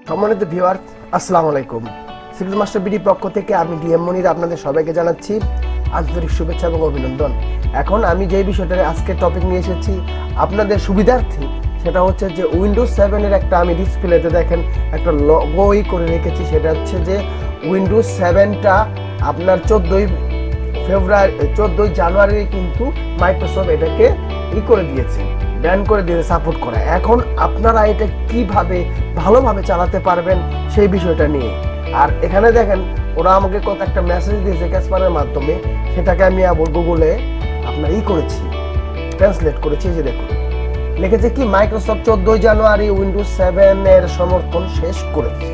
সম্মানিত ভিউয়ার, আসসালামু আলাইকুম। সিক্রেট মাস্টার বিডি পক্ষ থেকে আমি ডিএম মনির আপনাদের সবাইকে জানাচ্ছি আন্তরিক শুভেচ্ছা এবং অভিনন্দন। এখন আমি যে বিষয়টা আজকে টপিক নিয়ে এসেছি আপনাদের সুবিধার্থে, সেটা হচ্ছে যে উইন্ডোজ 7-এর একটা আমি ডিসপ্লেতে দেখেন একটা লগোই করে রেখেছি। সেটা হচ্ছে যে উইন্ডোজ 7টা আপনার 14 জানুয়ারি কিন্তু মাইক্রোসফট এটাকে করে দিয়েছে, ব্যান করে দিয়েছে সাপোর্ট করা। এখন আপনারা এটা কিভাবে ভালোভাবে চালাতে পারবেন সেই বিষয়টা নিয়ে। আর এখানে দেখেন ওরা আমাকে কত একটা মেসেজ দিয়েছে ক্যাসপারের মাধ্যমে, সেটাকে আমি আবার গুগলে আপনার করেছি, ট্রান্সলেট করেছি। যে দেখুন লিখেছে কি, মাইক্রোসফট 14 জানুয়ারি উইন্ডোজ 7-এর সমর্থন শেষ করেছে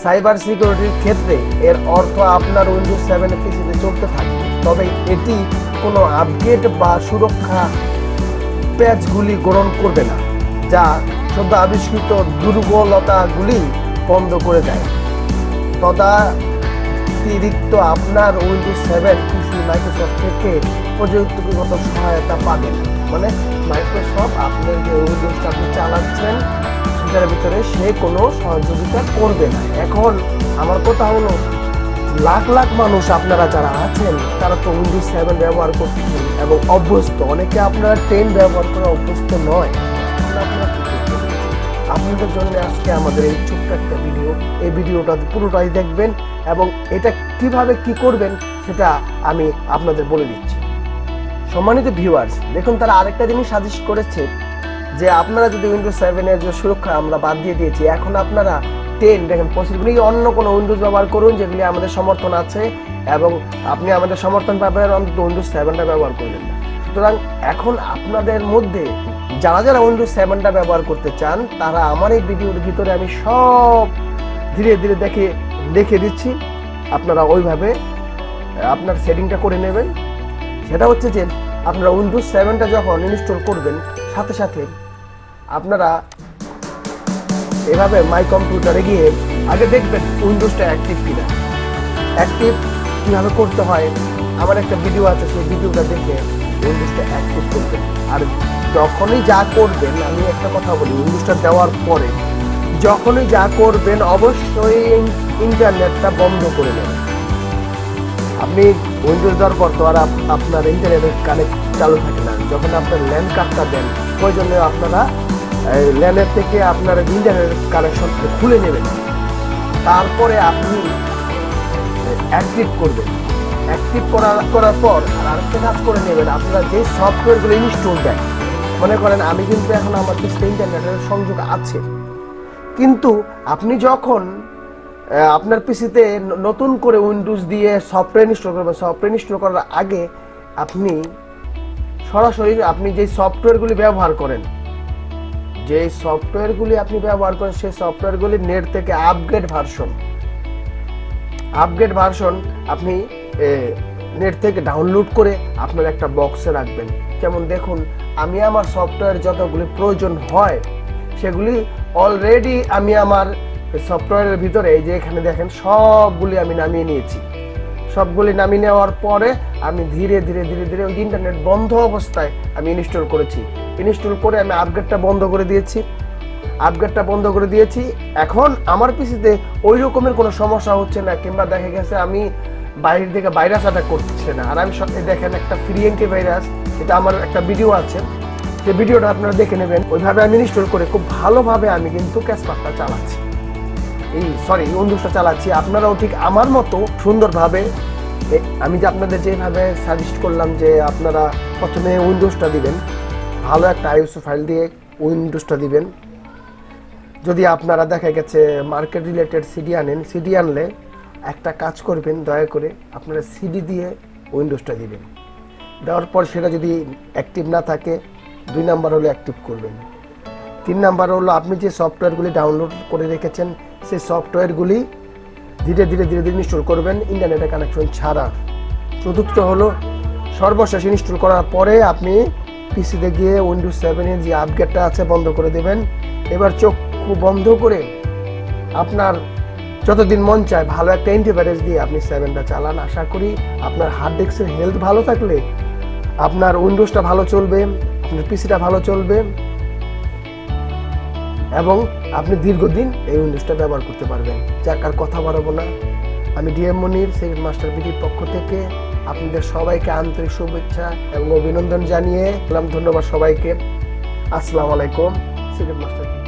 সাইবার সিকিউরিটির ক্ষেত্রে। এর অর্থ আপনার উইন্ডোজ 7 পিসিতে চলতে থাকবে, তবে এটি কোনো আপডেট বা সুরক্ষা প্যাচগুলি গ্রহণ করবে না, যা সদ্য আবিষ্কৃত দুর্বলতাগুলি বন্ধ করে দেয়। তদাতিরিক্ত আপনার উইন্ডোজ 7 পিসি মাইক্রোসফট থেকে প্রযুক্তিগত সহায়তা পাবেন। মানে মাইক্রোসফট আপনার যে উইন্ডোজটা আপনি চালাচ্ছেন সেটার ভিতরে সে কোনো সহযোগিতা করবে না। এখন আমার কথা হলো, লাখ লাখ মানুষ আপনারা যারা আছেন তারা তো উইন্ডোজ 7 ব্যবহার করছেন এবং অভ্যস্ত। অনেকে আপনারা 10 ব্যবহার করা অভ্যস্ত নয়। আপনাদের জন্য আজকে আমাদের এই ছোট্ট একটা ভিডিও। এই ভিডিওটা পুরোটাই দেখবেন এবং এটা কিভাবে কি করবেন সেটা আমি আপনাদের বলে দিচ্ছি। সম্মানিত ভিউয়ার্স, দেখুন তারা আরেকটা জিনিস সাজেস্ট করেছে যে আপনারা যদি উইন্ডোজ 7-এর যে সুরক্ষা আমরা বাদ দিয়ে দিয়েছি, এখন আপনারা 10 দেখেন পসিবলি অন্য কোনো উইন্ডোজ ব্যবহার করুন যেগুলি আমাদের সমর্থন আছে, এবং আপনি আমাদের সমর্থন পাবেন, অন্তত উইন্ডোজ 7টা ব্যবহার করবেন না। সুতরাং এখন আপনাদের মধ্যে যারা যারা উইন্ডোজ 7টা ব্যবহার করতে চান তারা আমার এই ভিডিওর ভিতরে আমি সব ধীরে ধীরে দেখে দিচ্ছি। আপনারা ওইভাবে আপনার সেটিংটা করে নেবেন। সেটা হচ্ছে যে আপনারা উইন্ডোজ 7টা যখন ইনস্টল করবেন, সাথে সাথে আপনারা এভাবে মাই কম্পিউটারে গিয়ে আগে দেখবেন উইন্ডোজটা অ্যাক্টিভ কিনা। অ্যাক্টিভ কীভাবে করতে হয় আমার একটা ভিডিও আছে, সেই ভিডিওটা দেখে উইন্ডোজটা অ্যাক্টিভ করবেন। আর যখনই যা করবেন, আমি একটা কথা বলি, উইন্ডোজটা দেওয়ার পরে যখনই যা করবেন অবশ্যই ইন্টারনেটটা বন্ধ করে নেবেন। আপনি উইন্ডোজ দেওয়ার পর তো আর আপনার ইন্টারনেটের কানেক্ট চালু থাকে না। যখন আপনার ল্যান্ড কার্ডটা দেন, ওই জন্য আপনারা ল্যানের থেকে আপনার ইন্টারনেট কানেকশনটা খুলে নেবেন। তারপরে আপনি অ্যাক্টিভ করবেন। অ্যাক্টিভ করার পর আরেকটা কাজ করে নেবেন, আপনারা যে সফটওয়্যারগুলো ইনস্টল দেন। মনে করেন আমি কিন্তু এখন আমার পিসিতে ইন্টারনেটের সংযোগ আছে, কিন্তু আপনি যখন আপনার পিসিতে নতুন করে উইন্ডোজ দিয়ে সফটওয়্যার ইনস্টল করবেন, সফটওয়্যার ইনস্টল করার আগে আপনি সরাসরি আপনি যে সফটওয়্যারগুলি ব্যবহার করেন সেই সফটওয়্যারগুলি নেট থেকে আপগ্রেড ভার্সন আপনি নেট থেকে ডাউনলোড করে আপনার একটা বক্সে রাখবেন। যেমন দেখুন, আমি আমার সফটওয়্যার যতগুলি প্রয়োজন হয় সেগুলি অলরেডি আমি আমার সফটওয়্যারের ভিতরে, এই যে এখানে দেখেন সবগুলি আমি নামিয়ে নিয়েছি। সবগুলি নামিয়ে নেওয়ার পরে আমি ধীরে ধীরে ওই ইন্টারনেট বন্ধ অবস্থায় আমি ইনস্টল করেছি। ইনস্টল করে আমি আপগ্রেডটা বন্ধ করে দিয়েছি। এখন আমার পিসিতে ওই রকমের কোনো সমস্যা হচ্ছে না, কিংবা দেখা গেছে আমি বাইরে থেকে ভাইরাস অ্যাটাক করছে না। আর আমি দেখেন একটা ফ্রি অ্যান্টিভাইরাস, এটা আমার একটা ভিডিও আছে, সেই ভিডিওটা আপনারা দেখে নেবেন। ওইভাবে আমি ইনস্টল করে খুব ভালোভাবে আমি কিন্তু ক্যাসপারটা চালাচ্ছি, উইন্ডোজটা চালাচ্ছি। আপনারাও ঠিক আমার মতো সুন্দরভাবে, আমি যে আপনাদের যেভাবে সাজেস্ট করলাম যে আপনারা প্রথমে উইন্ডোজটা দিবেন, ভালো একটা আইএসও ফাইল দিয়ে উইন্ডোজটা দিবেন। যদি আপনারা দেখা গেছে মার্কেট রিলেটেড সিডি আনলে একটা কাজ করবেন, দয়া করে আপনারা সিডি দিয়ে উইন্ডোজটা দিবেন। দেওয়ার পর সেটা যদি অ্যাক্টিভ না থাকে, 2 নাম্বার হলো অ্যাক্টিভ করবেন। 3 নাম্বার হলো আপনি যে সফটওয়্যারগুলি ডাউনলোড করে রেখেছেন সেই সফটওয়্যারগুলি ধীরে ধীরে ইনস্টল করবেন ইন্টারনেটের কানেকশন ছাড়া। চতুর্থ হলো সর্বশেষ ইনস্টল করার পরে আপনি পিসিতে গিয়ে উইন্ডোজ 7-এর যে আপগ্রেডটা আছে বন্ধ করে দেবেন। এবার চক্ষু বন্ধ করে আপনার যতদিন মন চায় ভালো একটা অ্যান্টিভাইরাস দিয়ে আপনি 7টা চালান। আশা করি আপনার হার্ড ডিস্কের হেলথ ভালো থাকলে আপনার উইন্ডোজটা ভালো চলবে, আপনার পিসিটা ভালো চলবে এবং আপনি দীর্ঘদিন এই উইন্ডোজটা ব্যবহার করতে পারবেন। যাক আর কথা বাড়াবো না, আমি ডিএম মনির সিক্রেট মাস্টার বিডির পক্ষ থেকে আপনাদের সবাইকে আন্তরিক শুভেচ্ছা এবং অভিনন্দন জানিয়ে ধন্যবাদ সবাইকে। আসসালামু আলাইকুম। Secret master.